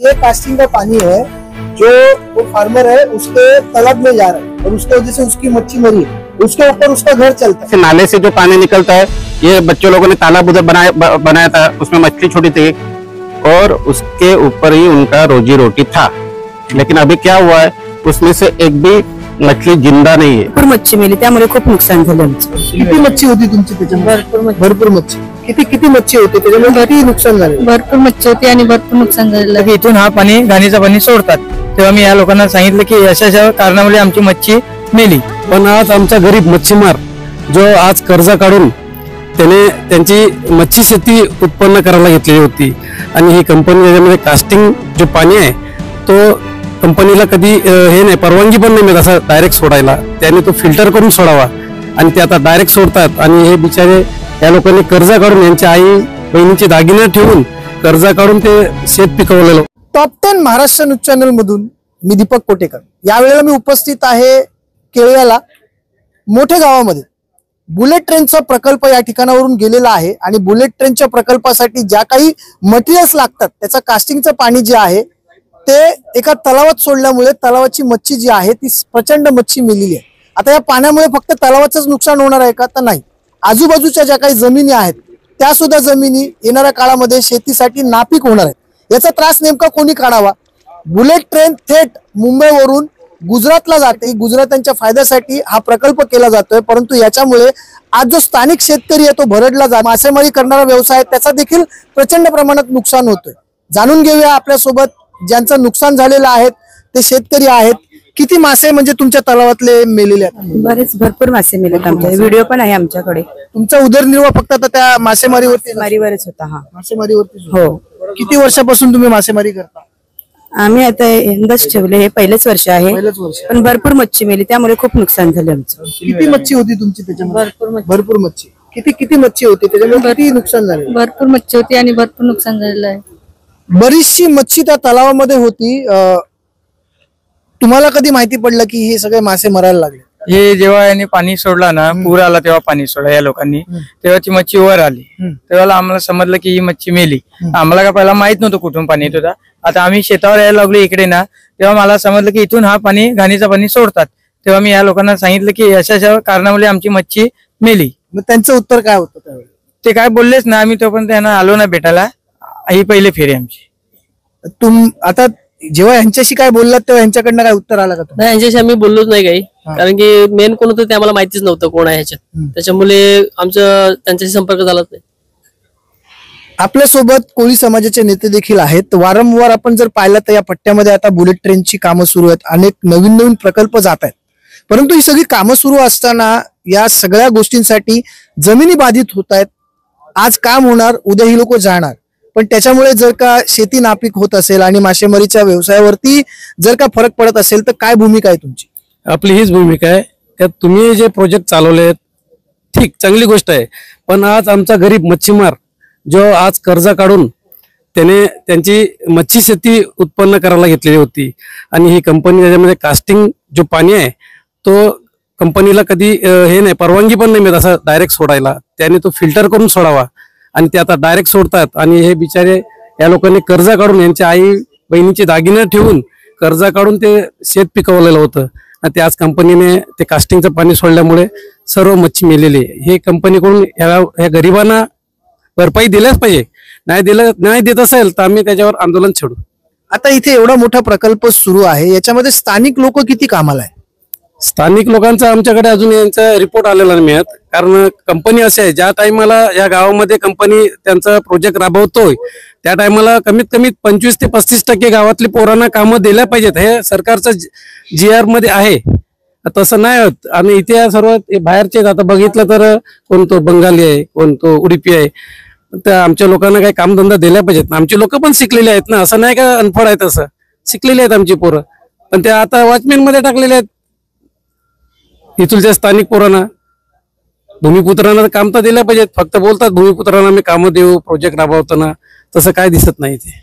ये कास्टिंग का पानी है जो वो फार्मर है उसके तालाब में जा रहा है और उसके वजह से उसकी मच्छी मरी, उसके ऊपर उसका घर चलता है। नाले से जो पानी निकलता है, ये बच्चों लोगों ने तालाब उधर बनाया था, उसमें मछली छोटी थी और उसके ऊपर ही उनका रोजी रोटी था। लेकिन अभी क्या हुआ है, उसमें से एक भी मछली जिंदा नहीं है। भरपूर मच्छी मिली, त्यामुळे खूप नुकसान झालं आमचं। किती मच्छी होती तुमची त्याच्यामध्ये? भरपूर मच्छी। किती मच्छी होती त्याच्यामध्ये? किती नुकसान झालं? भरपूर मच्छी होती आणि भरपूर नुकसान झालं। इथून हा पाणी घाणीचं पाणी सोडतात, तेव्हा मी या लोकांना सांगितलं की अशा कारणामुळे आमची मच्छी मेली। पण आज आमचा गरीब मच्छीमार जो आज कर्ज काढून त्याने त्यांची मच्छी शेती उत्पन्न करायला घेतलेली होती आणि ही कंपनी त्याच्यामध्ये कास्टिंग जो पाणी आहे तो कंपनीला कधी हे नाही, परवानगी पण नाही मिळत असं डायरेक्ट सोडायला। त्याने तो फिल्टर करून सोडावा आणि ते आता डायरेक्ट सोडतात आणि हे बिचारे या लोकांनी कर्ज काढून यांच्या आई बहिणीचे दागिने ठेवून कर्ज काढून ते शेत पिकवलेलं। टॉप 10 महाराष्ट्र न्यूज चॅनल मधून मी दीपक कोटेकर। यावेळेला मी उपस्थित आहे केळव्याला मोठे गावामध्ये। बुलेट ट्रेनचा प्रकल्प या ठिकाणावरून गेलेला आहे आणि बुलेट ट्रेनच्या प्रकल्पासाठी ज्या काही मटेरियल्स लागतात त्याचा कास्टिंगचं पाणी जे आहे ते एका तलावात सोडल्यामुळे तलावाची मच्छी जी आहे ती प्रचंड मच्छी मेलेली आहे। आता या पाण्यामुळे फक्त तलावाचंच नुकसान होणार आहे का? तर नाही, आजूबाजूच्या ज्या काही जमिनी आहेत त्या सुद्धा जमिनी येणाऱ्या काळामध्ये शेतीसाठी नापीक होणार आहेत। याचा त्रास नेमका कोणी काढावा? बुलेट ट्रेन थेट मुंबईवरून गुजरातला जाते, गुजरात्यांच्या फायद्यासाठी हा प्रकल्प केला जातोय, परंतु याच्यामुळे आज जो स्थानिक शेतकरी आहे तो भरडला जातो। मासेमारी करणारा व्यवसाय त्याचा देखील प्रचंड प्रमाणात नुकसान होतोय। जाणून घेऊया आपल्यासोबत ज्यांचं नुकसान झालेलं आहे ते शेतकरी आहेत। किती मासे म्हणजे तुमच्या तलावातले मेलेले आहेत? भरपूर मासे मेलेत, आमच्या व्हिडिओ पण आहे आमच्याकडे। तुमचा उदरनिर्वाह फक्त आता त्या मासेमारीवरच होता? हा, मासेमारीवरती। हो। किती वर्षापासून तुम्ही मासेमारी करता? आम्ही आता यंदाच ठेवले, हे पहिलेच वर्ष आहे, पण भरपूर मच्छी मेली, त्यामुळे खूप नुकसान झालं आमचं। किती मच्छी होती तुमची त्याच्यामध्ये? भरपूर मच्छी। किती मच्छी होती त्याच्यामध्ये? किती नुकसान झाले? भरपूर मच्छी होती आणि भरपूर नुकसान झालेलं आहे। बरीचशी मच्छी त्या तलावामध्ये होती। तुम्हाला कधी माहिती पडलं की हे सगळे मासे मरायला लागले? हे जेव्हा यांनी पाणी सोडला ना, पूर आला तेव्हा पाणी सोडला या लोकांनी, तेव्हा ती मच्छी वर आली, तेव्हा आम्हाला समजलं की ही मच्छी मेली। आम्हाला काय पहिला माहित नव्हतं कुठून पाणी येत होता। आता आम्ही शेतावर यायला लागलो इकडे ना, तेव्हा मला समजलं की इथून हा पाणी घाणीचं पाणी सोडतात, तेव्हा मी या लोकांना सांगितलं की अशा कारणामुळे आमची मच्छी मेली। मग त्यांचं उत्तर काय होतं त्यावेळी? ते काय बोललेच ना, आम्ही तोपर्यंत त्यांना आलो ना भेटायला। ही पहिली फेरी आमची। आता जेव्हा यांच्याशी काय बोललात तेव्हा यांच्याकडनं काय उत्तर आलं का? नाही, यांच्याशी आम्ही बोललोच नाही काही, कारण की मेन कोण होतं ते आम्हाला माहितीच नव्हतं कोण आहे ह्याच्यात, त्याच्यामुळे आमचं त्यांच्याशी संपर्क झालाच नाही। आपल्यासोबत कोळी समाजाचे नेते देखील आहेत। वारंवार आपण जर पाहिलं तर या पट्ट्यामध्ये आता बुलेट ट्रेनची कामं सुरू आहेत, अनेक नवीन प्रकल्प जात आहेत, परंतु ही सगळी कामं सुरू असताना या सगळ्या गोष्टींसाठी जमिनी बाधित होत आहेत। आज काम होणार, उद्या ही लोक जाणार, पण त्याच्यामुळे जर का शेती नापीक होत असेल आणि मासेमारीच्या व्यवसायावरती जर का फरक पडत असेल तर काय भूमिका आहे तुमची? आपली हीच भूमिका आहे की तुम्ही जे प्रोजेक्ट चालवले ठीक, चांगली गोष्ट आहे, पण आज आमचा गरीब मच्छीमार जो आज कर्ज काढून त्याने त्यांची मच्छी शेती उत्पन्न करायला घेतलेली होती आणि ही कंपनी त्याच्यामध्ये कास्टिंग जो पाणी आहे तो कंपनीला कधी हे नाही, परवानगी पण नाही मिळत असं डायरेक्ट सोडायला। त्याने तो फिल्टर करून सोडावा आणि ते आता डायरेक्ट सोडतात आणि हे बिचारे या लोकांनी कर्ज काढून यांच्या आई बहिणीचे दागिने ठेवून कर्ज काढून ते शेत पिकवलेलं होतं आणि ते आज कंपनीने ते कास्टिंगचं पाणी सोडल्यामुळे सर्व मच्छी मेलेली आहे। हे कंपनीकडून ह्या गरिबांना भरपाई दिल्याच पाहिजे, नाही देत असेल तर आम्ही त्याच्यावर आंदोलन छेडू। आता इथे एवढा मोठा प्रकल्प सुरू आहे, याच्यामध्ये स्थानिक लोक किती कामाला आहे? स्थानिक लोकांचा आमच्याकडे अजून यांचा रिपोर्ट आलेला नाही मिळत, कारण कंपनी असे आहे ज्या टायमाला या गावामध्ये कंपनी त्यांचा प्रोजेक्ट राबवतोय त्या टायमाला कमीत कमी 25 ते 35% गावातली पोरांना कामं दिल्या पाहिजेत, हे सरकारचं GR मध्ये आहे। तसं नाही होत आणि इथे सर्व बाहेरचे आता बघितलं तर कोण तो बंगाली आहे, कोण तो उडुपी आहे, तर आमच्या लोकांना काही कामधंदा दिल्या पाहिजेत। आमची लोक पण शिकलेले आहेत ना, असं नाही का अनफड आहेत, असं शिकलेले आहेत आमची पोरं, पण ते आता वॉचमॅन मध्ये टाकलेले आहेत। इथुलच्या स्थानिक पोरांना भूमिपुत्रांना काम तर दिलं पाहिजे, फक्त बोलतात भूमिपुत्रांना मी कामं देऊ प्रोजेक्ट राबवताना, तसं काय दिसत नाही ते।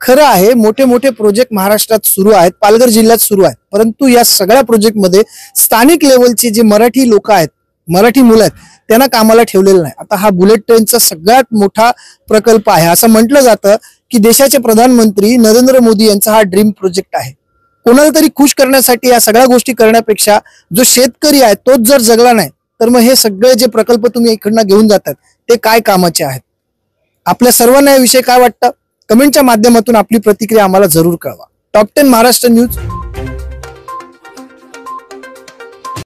खरं आहे, मोठे प्रोजेक्ट महाराष्ट्रात सुरू आहेत, पालघर जिल्ह्यात सुरू आहेत, परंतु या सगळ्या प्रोजेक्ट मध्ये स्थानिक लेवलचे जे मराठी लोक आहेत मराठी मुलं आहेत त्यांना कामाला ठेवलेलं नाही. आता हा बुलेट ट्रेनचा सगळ्यात मोठा प्रकल्प आहे. असं म्हटलं जातं की देशाचे प्रधानमंत्री नरेंद्र मोदी यांचा हा ड्रीम प्रोजेक्ट आहे. कोणाला तरी खुश करण्यासाठी या सगळ्या गोष्टी करण्यापेक्षा जो शेतकरी आहे तोच जर जगला नाही तर मग हे सगळे जे प्रकल्प तुम्ही इकडनं घेऊन जातात ते काय कामाचे आहेत. आपल्या सर्वांना याविषयी काय वाटतं कमेंटच्या माध्यमातून आपली प्रतिक्रिया आम्हाला जरूर कळवा. Top 10 Maharashtra news